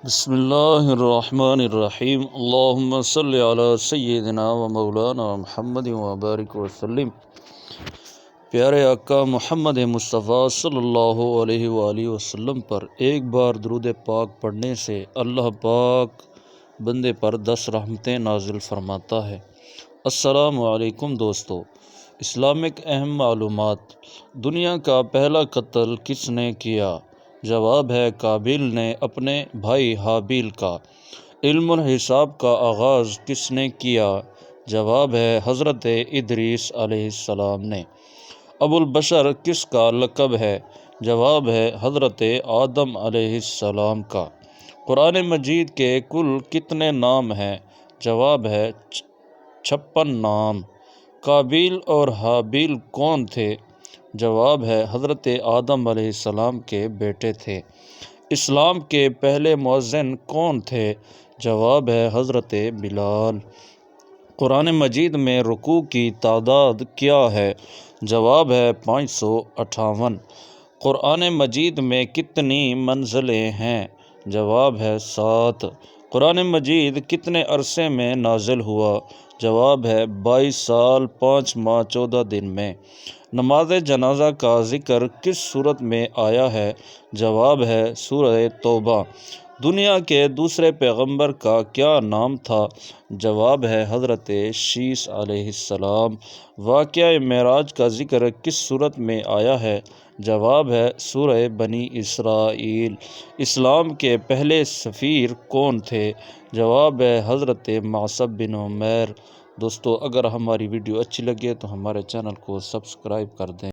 بسم اللہ الرحمن الرحیم اللہم صلی علی سیدنا و مولانا محمد وبارک وسلم۔ پیارے آقا محمد مصطفیٰ صلی اللہ علیہ وآلہ وسلم پر ایک بار درود پاک پڑھنے سے اللہ پاک بندے پر 10 رحمتیں نازل فرماتا ہے۔ السلام علیکم دوستو، اسلامک اہم معلومات۔ دنیا کا پہلا قتل کس نے کیا؟ جواب ہے قابیل نے اپنے بھائی حابیل کا۔ علم الحساب کا آغاز کس نے کیا؟ جواب ہے حضرت ادریس علیہ السلام نے۔ ابو البشر کس کا لقب ہے؟ جواب ہے حضرت آدم علیہ السلام کا۔ قرآن مجید کے کل کتنے نام ہیں؟ جواب ہے 56 نام۔ قابیل اور حابیل کون تھے؟ جواب ہے حضرت آدم علیہ السلام کے بیٹے تھے۔ اسلام کے پہلے مؤذن کون تھے؟ جواب ہے حضرت بلال۔ قرآن مجید میں رکوع کی تعداد کیا ہے؟ جواب ہے 558۔ قرآن مجید میں کتنی منزلیں ہیں؟ جواب ہے 7۔ قرآن مجید کتنے عرصے میں نازل ہوا؟ جواب ہے 22 سال 5 ماہ 14 دن میں۔ نماز جنازہ کا ذکر کس سورت میں آیا ہے؟ جواب ہے سورہ توبہ۔ دنیا کے دوسرے پیغمبر کا کیا نام تھا؟ جواب ہے حضرت شیس علیہ السلام۔ واقعہ معراج کا ذکر کس سورت میں آیا ہے؟ جواب ہے سورہ بنی اسرائیل۔ اسلام کے پہلے سفیر کون تھے؟ جواب ہے حضرت معصب بن عمیر۔ دوستو، اگر ہماری ویڈیو اچھی لگے تو ہمارے چینل کو سبسکرائب کر دیں۔